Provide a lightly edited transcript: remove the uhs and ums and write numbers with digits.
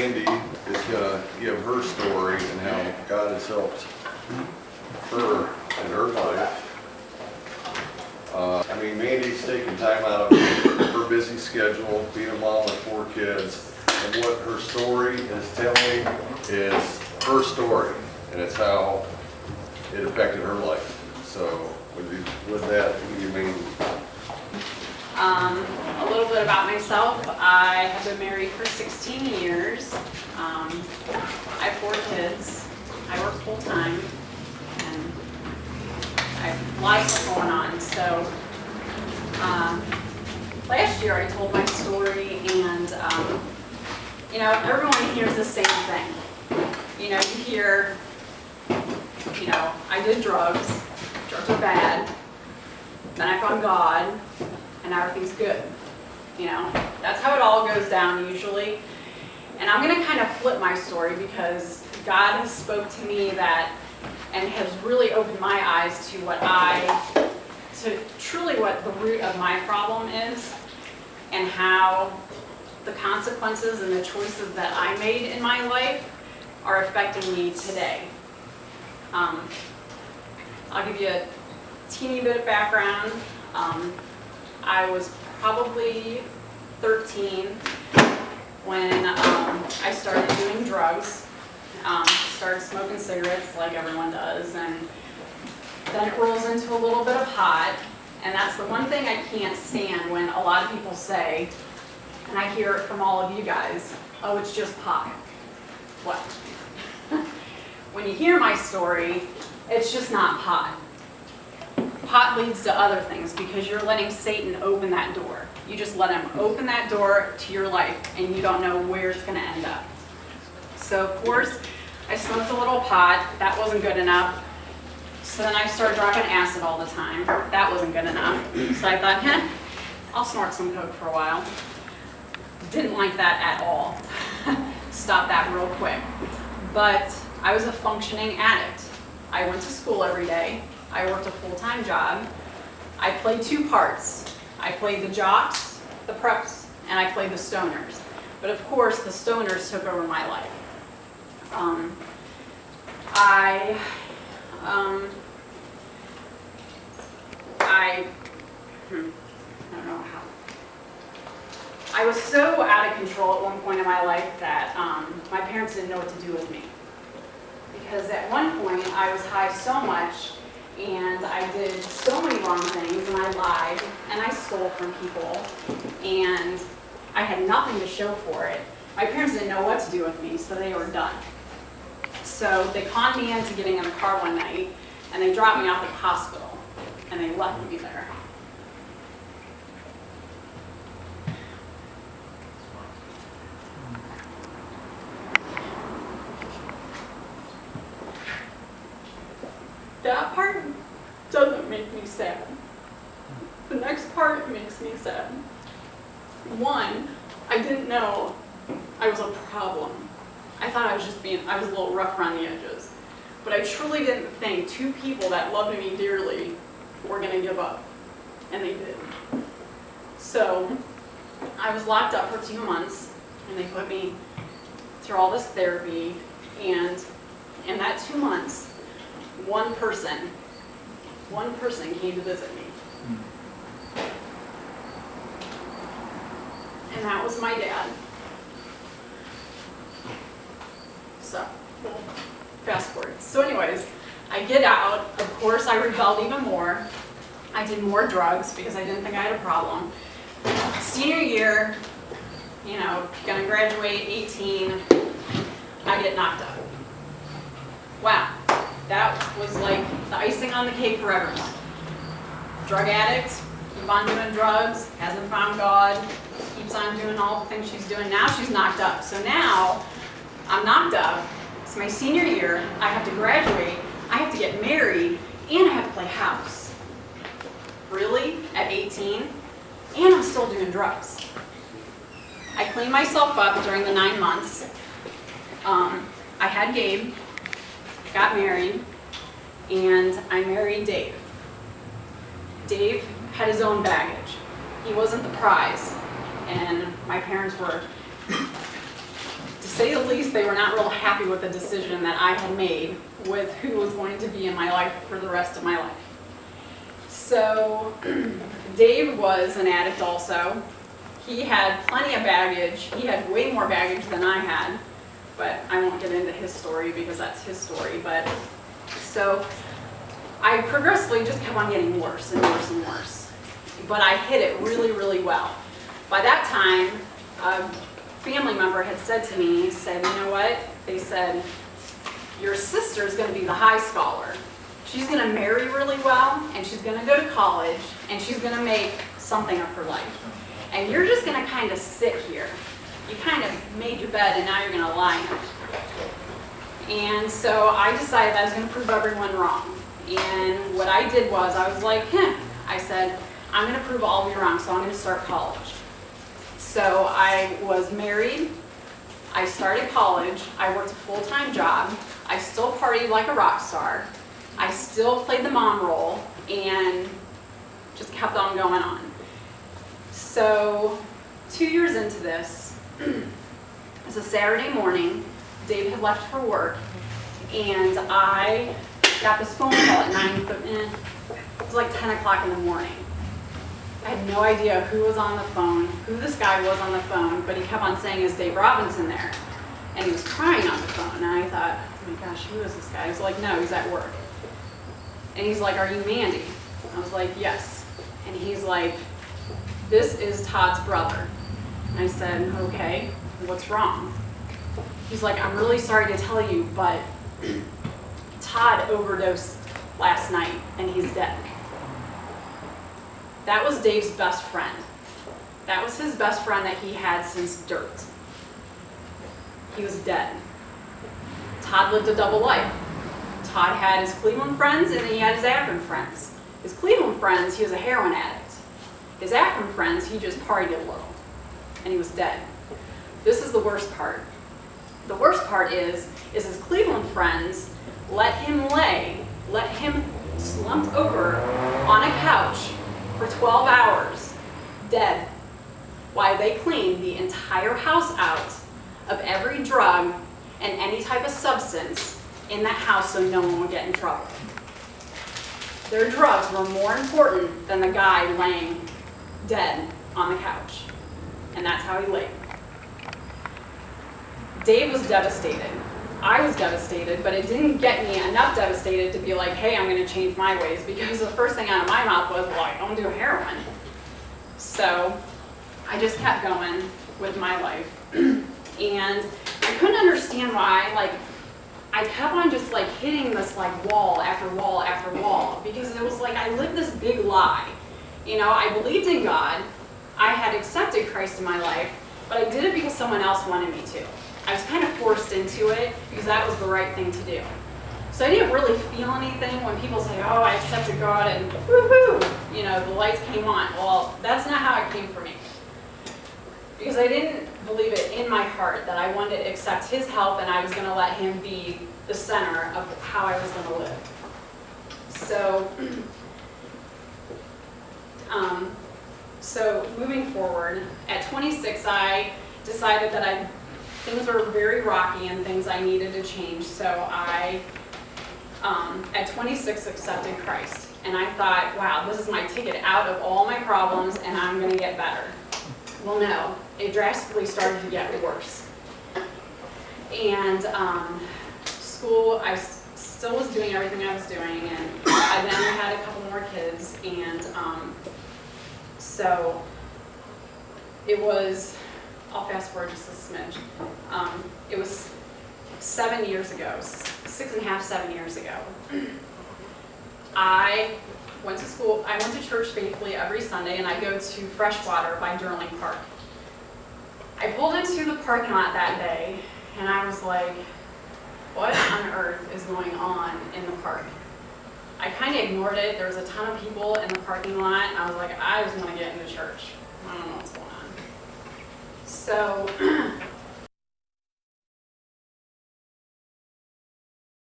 Mandy is going to give her story and how God has helped her in her life. I mean, Mandy's taking time out of her busy schedule, being a mom with 4 kids, and what her story is telling is her story, and it's how it affected her life. So, with that, you mean? A little bit about myself. I have been married for 16 years. I have 4 kids. I work full time, and I have a lot of stuff going on. So last year I told my story, and you know, everyone hears the same thing. You know, you hear, you know, I did drugs. Drugs are bad. Then I found God, and now everything's good. You know, that's how it all goes down usually. And I'm going to kind of flip my story because God has spoke to me and has really opened my eyes to truly what the root of my problem is, and how the consequences and the choices that I made in my life are affecting me today. I'll give you a teeny bit of background. I was probably 13 when I started doing drugs. Started smoking cigarettes like everyone does, and then it rolls into a little bit of pot. And that's the one thing I can't stand when a lot of people say, and I hear it from all of you guys, oh, it's just pot. What? When you hear my story, it's just not pot. Pot leads to other things because you're letting Satan open that door. You just let him open that door to your life, and you don't know where it's going to end up. So, of course, I smoked a little pot. That wasn't good enough. So then I started dropping acid all the time. That wasn't good enough. So I thought, I'll snort some coke for a while. Didn't like that at all. Stopped that real quick. But I was a functioning addict. I went to school every day. I worked a full-time job. I played 2 parts. I played the jocks, the preps, and I played the stoners. But of course, the stoners took over my life. I don't know how. I was so out of control at one point in my life that my parents didn't know what to do with me. Because at one point, I was high so much, and I did so many wrong things, and I lied, and I stole from people, and I had nothing to show for it. My parents didn't know what to do with me, so they were done. So they conned me into getting in the car one night, and they dropped me off at the hospital, and they left me there. That part doesn't make me sad. The next part makes me sad. One, I didn't know I was a problem. I thought I was a little rough around the edges. But I truly didn't think 2 people that loved me dearly were going to give up. And they did. So, I was locked up for 2 months, and they put me through all this therapy, and in that 2 months, one person came to visit me. And that was my dad. So, fast forward. So anyways, I get out. Of course, I rebelled even more. I did more drugs because I didn't think I had a problem. Senior year, you know, gonna graduate 18, I get knocked up. Wow. That was like the icing on the cake for everyone. Drug addict, keep on doing drugs, hasn't found God, keeps on doing all the things she's doing. Now she's knocked up. So now I'm knocked up. It's my senior year. I have to graduate. I have to get married, and I have to play house. Really? At 18? And I'm still doing drugs. I cleaned myself up during the 9 months. I had Gabe, got married, and I married Dave. Dave had his own baggage. He wasn't the prize, and my parents were say the least, they were not real happy with the decision that I had made with who was going to be in my life for the rest of my life. So Dave was an addict also. He had plenty of baggage. He had way more baggage than I had, but I won't get into his story because that's his story. But so I progressively just kept on getting worse and worse and worse. But I hid it really, really well. By that time, a family member had said to me, said, you know what? They said, your sister's going to be the high scholar. She's going to marry really well, and she's going to go to college, and she's going to make something of her life. And you're just going to kind of sit here. You kind of made your bed, and now you're going to lie in it. And so I decided I was going to prove everyone wrong. And what I did was, I was like, I said, I'm going to prove all of you wrong, so I'm going to start college. So I was married. I started college. I worked a full-time job. I still partied like a rock star. I still played the mom role and just kept on going on. So 2 years into this, it was a Saturday morning. Dave had left for work, and I got this phone call at 9:30. It was like 10 o'clock in the morning. I had no idea who was on the phone, who this guy was on the phone, but he kept on saying, is Dave Robinson there? And he was crying on the phone, and I thought, oh my gosh, who is this guy? I was like, no, he's at work. And he's like, are you Mandy? I was like, yes. And he's like, this is Todd's brother. And I said, okay, what's wrong? He's like, I'm really sorry to tell you, but Todd overdosed last night, and he's dead. That was Dave's best friend. That was his best friend that he had since dirt. He was dead. Todd lived a double life. Todd had his Cleveland friends, and then he had his Akron friends. His Cleveland friends, he was a heroin addict. His Akron friends, he just partied a little, and he was dead. This is the worst part. The worst part is his Cleveland friends let him slumped over on a couch for 12 hours, dead, while they cleaned the entire house out of every drug and any type of substance in that house so no one would get in trouble. Their drugs were more important than the guy laying dead on the couch. And that's how he laid. Dave was devastated. I was devastated, but it didn't get me enough devastated to be like, hey, I'm going to change my ways, because the first thing out of my mouth was, well, I don't do heroin. So I just kept going with my life. And I couldn't understand why, like, I kept on just like hitting this like wall after wall after wall, because it was like I lived this big lie. You know, I believed in God. I had accepted Christ in my life, but I did it because someone else wanted me to. I was kind of forced into it because that was the right thing to do. So I didn't really feel anything when people say, oh, I accepted God and woohoo, you know, the lights came on. Well, that's not how it came for me. Because I didn't believe it in my heart that I wanted to accept His help and I was going to let Him be the center of how I was going to live. So moving forward, at 26, I decided that things were very rocky and things I needed to change. So I, at 26, accepted Christ. And I thought, wow, this is my ticket out of all my problems and I'm going to get better. Well, no, it drastically started to get worse. And school, I still was doing everything I was doing, and I then had a couple more kids, and so it was, I'll fast forward just a smidge. It was 7 years ago, 6.5, 7 years ago. I went to school, I went to church faithfully every Sunday, and I go to Freshwater by Durling Park. I pulled into the parking lot that day, and I was like, what on earth is going on in the park? I kind of ignored it. There was a ton of people in the parking lot, and I was like, I just want to get into church. I don't know what's going on. So